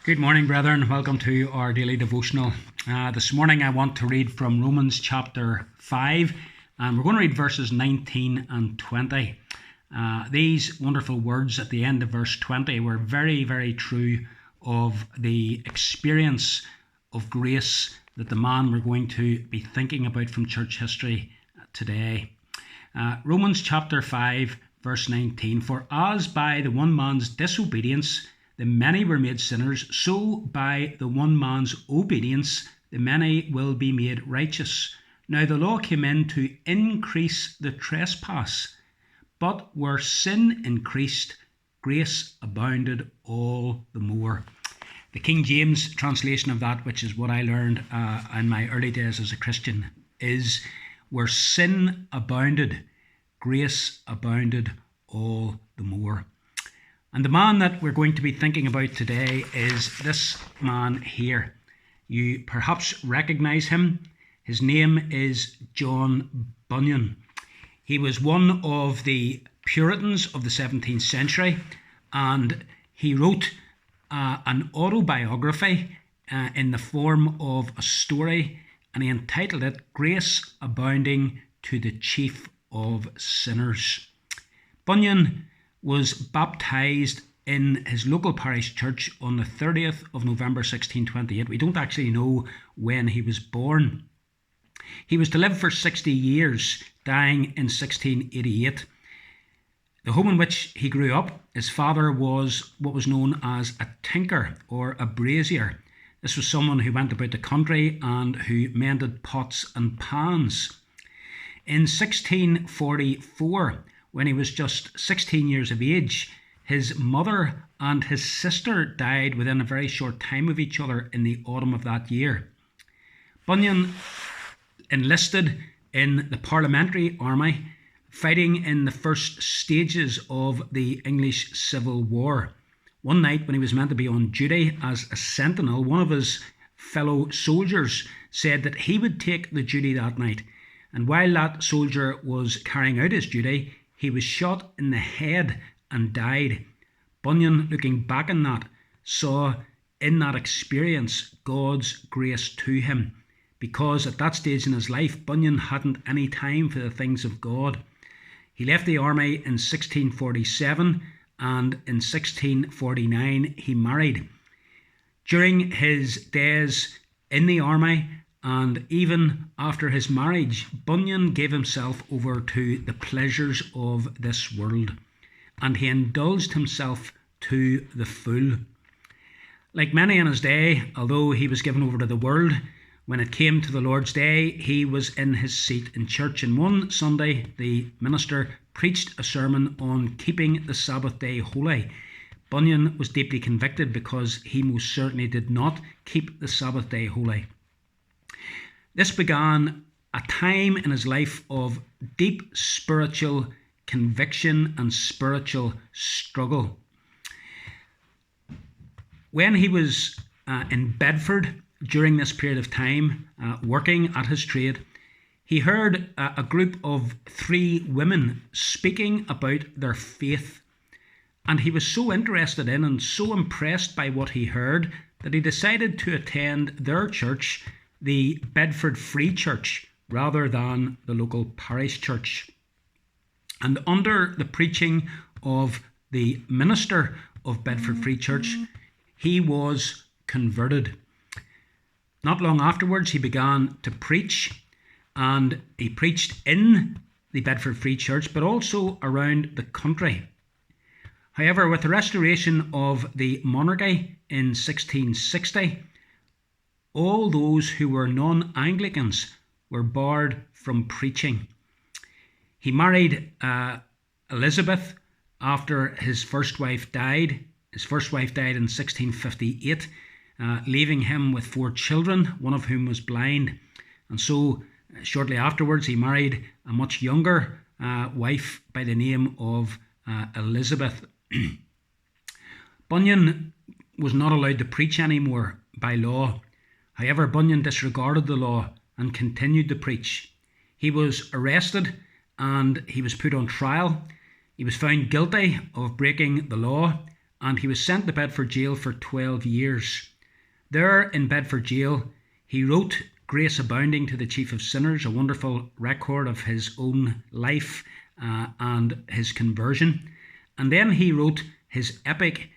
Good morning, brethren. Welcome to our daily devotional. This morning I want to read from Romans chapter 5, and we're going to read verses 19 and 20. These wonderful words at the end of verse 20 were very, very true of the experience of grace that the man we're going to be thinking about from church history today. Romans chapter 5, verse 19, "For as by the one man's disobedience the many were made sinners, so by the one man's obedience the many will be made righteous. Now the law came in to increase the trespass, but where sin increased, grace abounded all the more." The King James translation of that, which is what I learned in my early days as a Christian, is "where sin abounded, grace abounded all the more." And the man that we're going to be thinking about today is this man here. You perhaps recognize him. His name is John Bunyan. He was one of the Puritans of the 17th century, and he wrote an autobiography in the form of a story, and he entitled it "Grace Abounding to the Chief of Sinners." Bunyan was baptised in his local parish church on the 30th of November 1628. We don't actually know when he was born. He was to live for 60 years, dying in 1688. The home in which he grew up, his father was what was known as a tinker or a brazier. This was someone who went about the country and who mended pots and pans. In 1644, when he was just 16 years of age, his mother and his sister died within a very short time of each other in the autumn of that year. Bunyan enlisted in the Parliamentary Army, fighting in the first stages of the English Civil War. One night when he was meant to be on duty as a sentinel, one of his fellow soldiers said that he would take the duty that night. And while that soldier was carrying out his duty, he was shot in the head and died. Bunyan, looking back on that, saw in that experience God's grace to him, because at that stage in his life, Bunyan hadn't any time for the things of God. He left the army in 1647, and in 1649 he married. During his days in the army, and even after his marriage, Bunyan gave himself over to the pleasures of this world, and he indulged himself to the full. Like many in his day, although he was given over to the world, when it came to the Lord's Day, he was in his seat in church. And one Sunday, the minister preached a sermon on keeping the Sabbath day holy. Bunyan was deeply convicted because he most certainly did not keep the Sabbath day holy. This began a time in his life of deep spiritual conviction and spiritual struggle. When he was in Bedford during this period of time, working at his trade, he heard a group of 3 women speaking about their faith. And he was so interested in and so impressed by what he heard that he decided to attend their church, the Bedford Free Church, rather than the local parish church. And under the preaching of the minister of Bedford Free Church, he was converted. Not long afterwards, he began to preach, and he preached in the Bedford Free Church, but also around the country. However, with the restoration of the monarchy in 1660, all those who were non-Anglicans were barred from preaching. He married Elizabeth after his first wife died. His first wife died in 1658, leaving him with 4 children, one of whom was blind. And so shortly afterwards, he married a much younger wife by the name of Elizabeth. Bunyan was not allowed to preach anymore by law. However, Bunyan disregarded the law and continued to preach. He was arrested and he was put on trial. He was found guilty of breaking the law, and he was sent to Bedford Jail for 12 years. There in Bedford Jail, he wrote Grace Abounding to the Chief of Sinners, a wonderful record of his own life and his conversion. And then he wrote his epic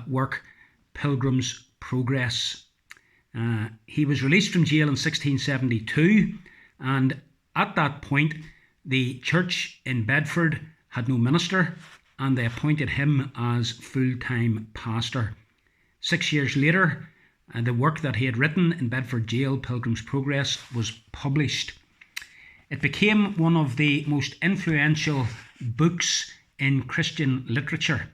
work, Pilgrim's Progress. He was released from jail in 1672, and at that point the church in Bedford had no minister, and they appointed him as full-time pastor. 6 years later, the work that he had written in Bedford Jail, Pilgrim's Progress, was published. It became one of the most influential books in Christian literature.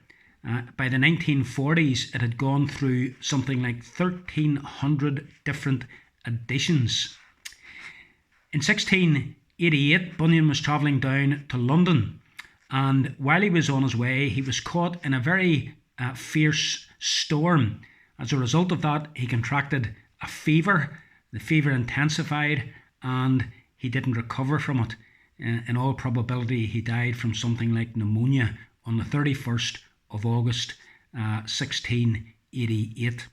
By the 1940s, it had gone through something like 1,300 different editions. In 1688, Bunyan was travelling down to London, and while he was on his way, he was caught in a very fierce storm. As a result of that, he contracted a fever. The fever intensified, and he didn't recover from it. In all probability, he died from something like pneumonia on the 31st of August 1688.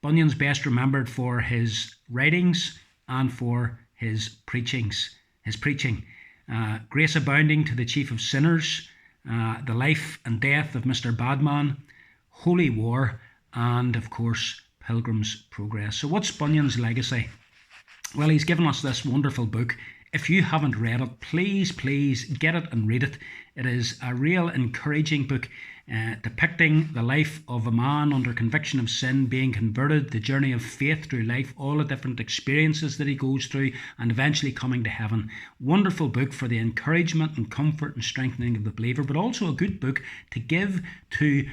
Bunyan's best remembered for his writings and for his preaching. Grace Abounding to the Chief of Sinners, The Life and Death of Mr. Badman, Holy War, and of course Pilgrim's Progress. So what's Bunyan's legacy? Well, he's given us this wonderful book. If you haven't read it, please get it and read it. It is a real encouraging book depicting the life of a man under conviction of sin, being converted, the journey of faith through life, all the different experiences that he goes through, and eventually coming to heaven. Wonderful book for the encouragement and comfort and strengthening of the believer, but also a good book to give to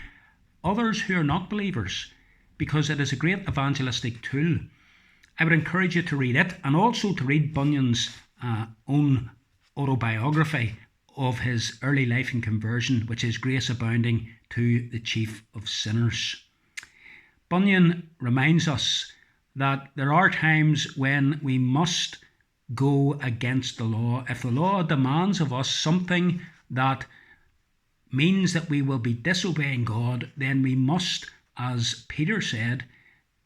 others who are not believers, because it is a great evangelistic tool. I would encourage you to read it, and also to read Bunyan's own autobiography of his early life and conversion, which is Grace Abounding to the Chief of Sinners. Bunyan reminds us that there are times when we must go against the law. If the law demands of us something that means that we will be disobeying God, then we must, as Peter said,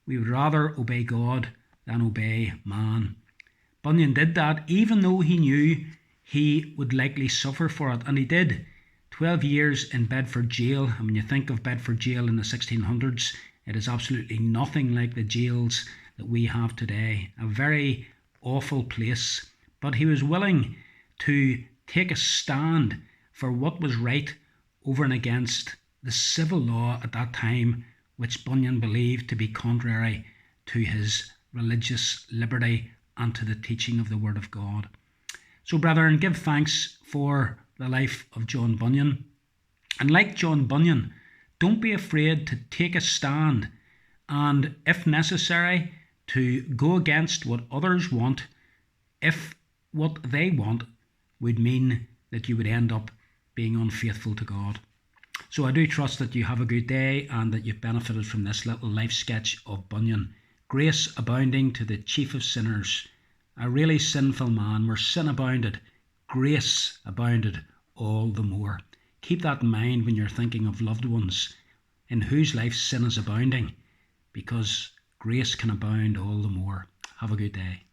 we would rather obey God than obey man. Bunyan did that even though he knew he would likely suffer for it, and he did. 12 years in Bedford Jail, and when you think of Bedford Jail in the 1600s, it is absolutely nothing like the jails that we have today. A very awful place. But he was willing to take a stand for what was right over and against the civil law at that time, which Bunyan believed to be contrary to his religious liberty and to the teaching of the Word of God. So, brethren, give thanks for the life of John Bunyan. And like John Bunyan, don't be afraid to take a stand and, if necessary, to go against what others want, if what they want would mean that you would end up being unfaithful to God. So I do trust that you have a good day and that you've benefited from this little life sketch of Bunyan. Grace abounding to the Chief of Sinners, a really sinful man where sin abounded, grace abounded all the more. Keep that in mind when you're thinking of loved ones in whose life sin is abounding, because grace can abound all the more. Have a good day.